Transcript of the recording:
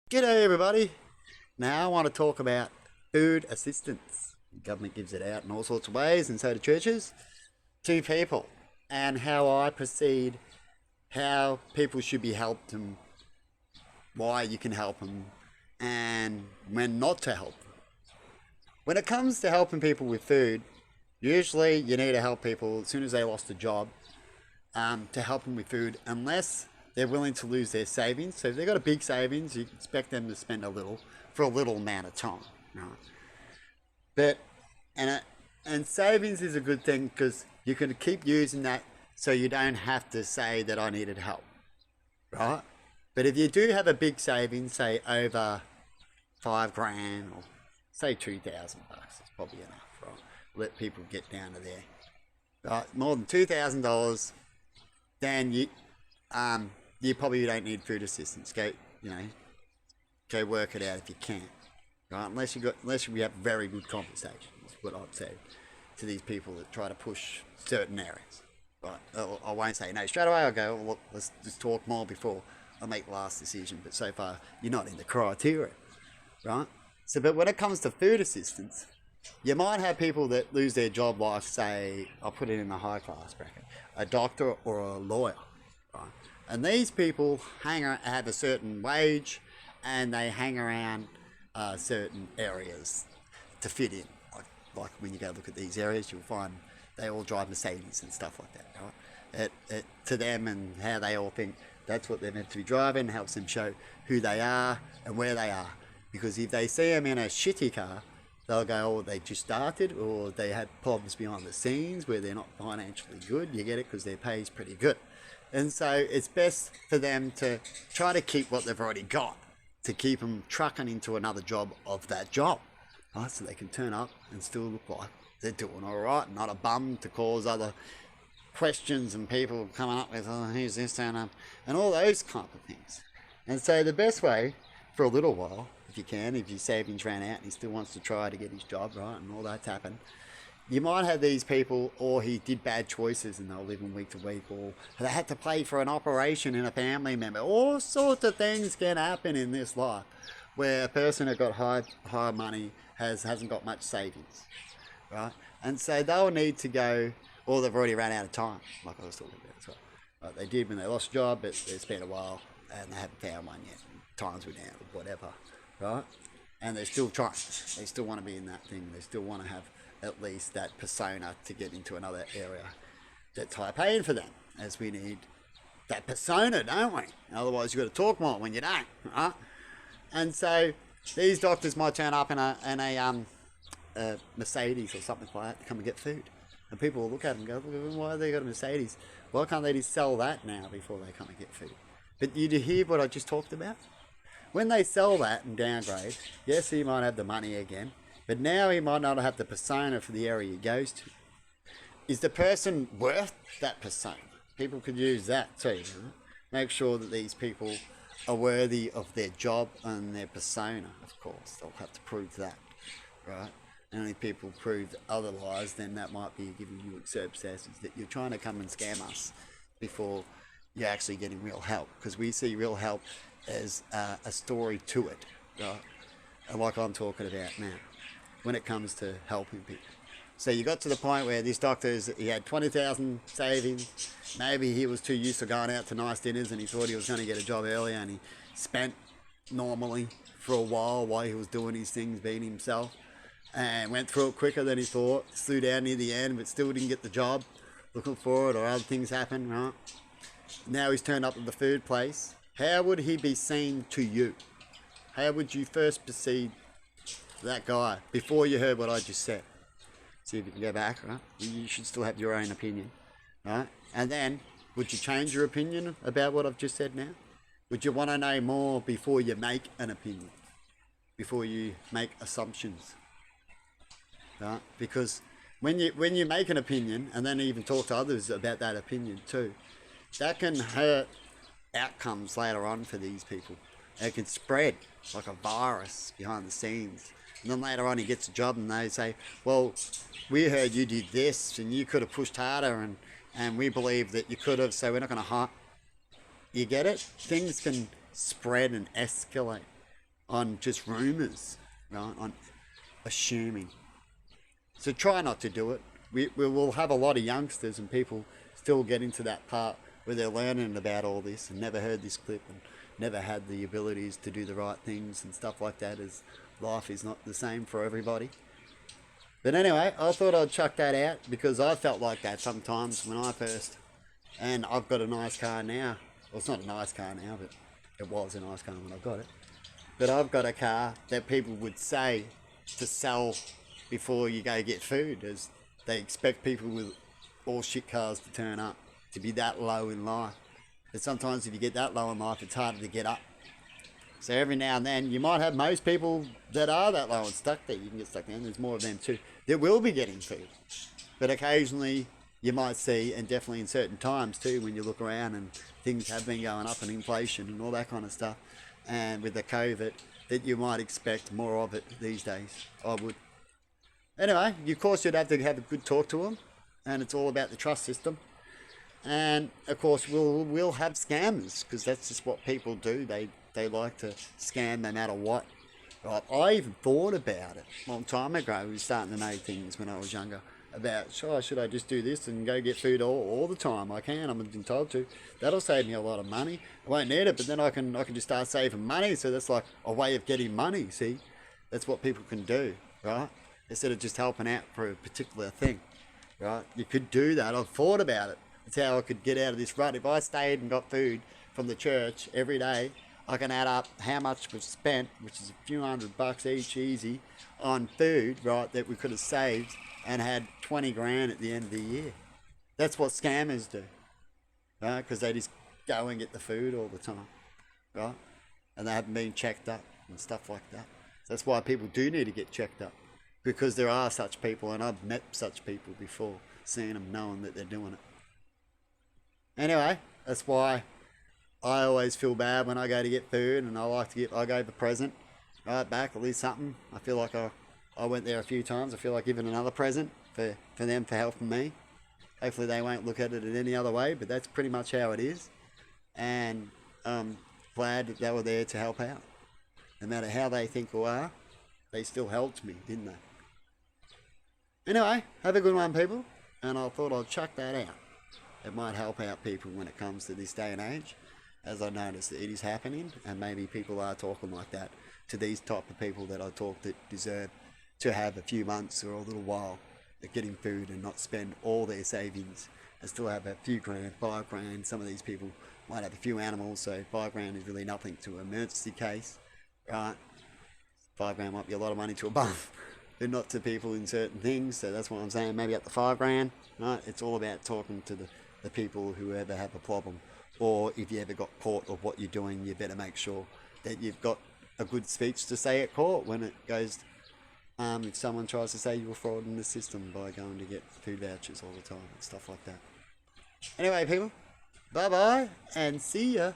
G'day everybody. Now I want to talk about food assistance. The government gives it out in all sorts of ways, and so do churches, to people, and how I proceed, how people should be helped, and why you can help them, and when not to help them. When it comes to helping people with food, usually you need to help people as soon as they lost a job, to help them with food, unless they're willing to lose their savings. So if they've got a big savings, you expect them to spend a little for a little amount of time, right? But and savings is a good thing because you can keep using that, so you don't have to say that I needed help, right? But if you do have a big savings, say over 5 grand or say 2,000 bucks, it's probably enough, right? Let people get down to there. Right? More than $2,000, then you probably don't need food assistance. Go work it out if you can, right? Unless you have very good conversation. That's what I'd say to these people that try to push certain areas. Right? I won't say no straight away. I'll go, well, look, let's just talk more before I make the last decision. But so far, you're not in the criteria, right? So, but when it comes to food assistance, you might have people that lose their job, like, say, I'll put it in the high class bracket, a doctor or a lawyer, right? And these people have a certain wage, and they hang around certain areas to fit in. Like when you go look at these areas, you'll find they all drive Mercedes and stuff like that, right? To them and how they all think that's what they're meant to be driving helps them show who they are and where they are. Because if they see them in a shitty car, they'll go, oh, they just started, or they had problems behind the scenes where they're not financially good. You get it? Because their pay is pretty good. And so it's best for them to try to keep what they've already got, to keep them trucking into another job of that job, right? So they can turn up and still look like they're doing all right, not a bum to cause other questions and people coming up with, oh, who's this turn up, and all those kind of things. And so the best way, for a little while, if you can, if your savings ran out and he still wants to try to get his job, right, and all that's happened, you might have these people, or he did bad choices and they'll live from week to week, or they had to pay for an operation in a family member. All sorts of things can happen in this life where a person who got high money hasn't got much savings, right? And so they'll need to go, or they've already run out of time, like I was talking about as well. Right? They did when they lost a job, but it's been a while and they haven't found one yet. Times were down, or whatever, right? And they're still trying. They still want to be in that thing. They still want to have at least that persona to get into another area that's high paying for them, as we need that persona, don't we? Otherwise you've got to talk more when you don't, right? And so these doctors might turn up in a Mercedes or something like that to come and get food, and people will look at them and go, why have they got a Mercedes? Why can't they just sell that now before they come and get food? But you hear what I just talked about? When they sell that and downgrade, yes, he might have the money again, but now he might not have the persona for the area he goes to. Is the person worth that persona? People could use that too. Right? Make sure that these people are worthy of their job and their persona, of course. They'll have to prove that, right? And if people prove otherwise, then that might be giving you circumstances that you're trying to come and scam us before you're actually getting real help. Because we see real help as a story to it, right? And like I'm talking about now, when it comes to helping people. So you got to the point where this doctor, he had 20,000 savings. Maybe he was too used to going out to nice dinners and he thought he was going to get a job earlier, and he spent normally for a while he was doing his things, being himself, and went through it quicker than he thought, slew down near the end, but still didn't get the job, looking for it, or other things happen, right? Now he's turned up at the food place. How would he be seen to you? How would you first perceive that guy before you heard what I just said? See if you can go back, right? You should still have your own opinion, right? And then, would you change your opinion about what I've just said now? Would you want to know more before you make an opinion? Before you make assumptions, right? Because when you make an opinion and then even talk to others about that opinion too, that can hurt outcomes later on for these people. It can spread like a virus behind the scenes. And then later on he gets a job and they say, well, we heard you did this and you could have pushed harder, and we believe that you could have, so we're not going to hire. You get it? Things can spread and escalate on just rumours, right? On assuming. So try not to do it. We will have a lot of youngsters and people still get into that part where they're learning about all this and never heard this clip and never had the abilities to do the right things and stuff like that, as life is not the same for everybody. But anyway, I thought I'd chuck that out because I felt like that sometimes when I first, and I've got a nice car now. Well, it's not a nice car now, but it was a nice car when I got it. But I've got a car that people would say to sell before you go get food, as they expect people with all shit cars to turn up, to be that low in life. But sometimes if you get that low in life, it's harder to get up. So every now and then, you might have most people that are that low and stuck there. You can get stuck there, and there's more of them too. That will be getting food. But occasionally, you might see, and definitely in certain times too, when you look around and things have been going up and inflation and all that kind of stuff, and with the COVID, that you might expect more of it these days. I would. Anyway, of course, you'd have to have a good talk to them, and it's all about the trust system. And of course, we'll have scammers, because that's just what people do. They like to scam no matter what. Right? I even thought about it a long time ago. I was starting to know things when I was younger about, should I just do this and go get food all the time? I can. I'm entitled to. That'll save me a lot of money. I won't need it, but then I can just start saving money. So that's like a way of getting money. See, that's what people can do, right? Instead of just helping out for a particular thing, right? You could do that. I've thought about it. It's how I could get out of this rut. If I stayed and got food from the church every day, I can add up how much we've spent, which is a few $100 each easy, on food, right, that we could have saved and had 20 grand at the end of the year. That's what scammers do, right? Because they just go and get the food all the time, right? And they haven't been checked up and stuff like that. So that's why people do need to get checked up, because there are such people, and I've met such people before, seeing them, knowing that they're doing it. Anyway, that's why I always feel bad when I go to get food, and I gave a present right back, at least something. I feel like I went there a few times. I feel like giving another present for them for helping me. Hopefully they won't look at it in any other way, but that's pretty much how it is. And I'm glad that they were there to help out. No matter how they think or are, they still helped me, didn't they? Anyway, have a good one, people. And I thought I'd chuck that out. It might help out people when it comes to this day and age, as I notice that it is happening, and maybe people are talking like that to these type of people that I talk that deserve to have a few months or a little while of getting food and not spend all their savings and still have a few grand, 5 grand. Some of these people might have a few animals, so 5 grand is really nothing to an emergency case, right? 5 grand might be a lot of money to a bum, but not to people in certain things. So that's what I'm saying, maybe up to 5 grand, right? It's all about talking to the people who ever have a problem, or if you ever got caught of what you're doing, you better make sure that you've got a good speech to say at court when it goes, if someone tries to say you were frauding the system by going to get food vouchers all the time and stuff like that. Anyway, people, bye bye and see ya.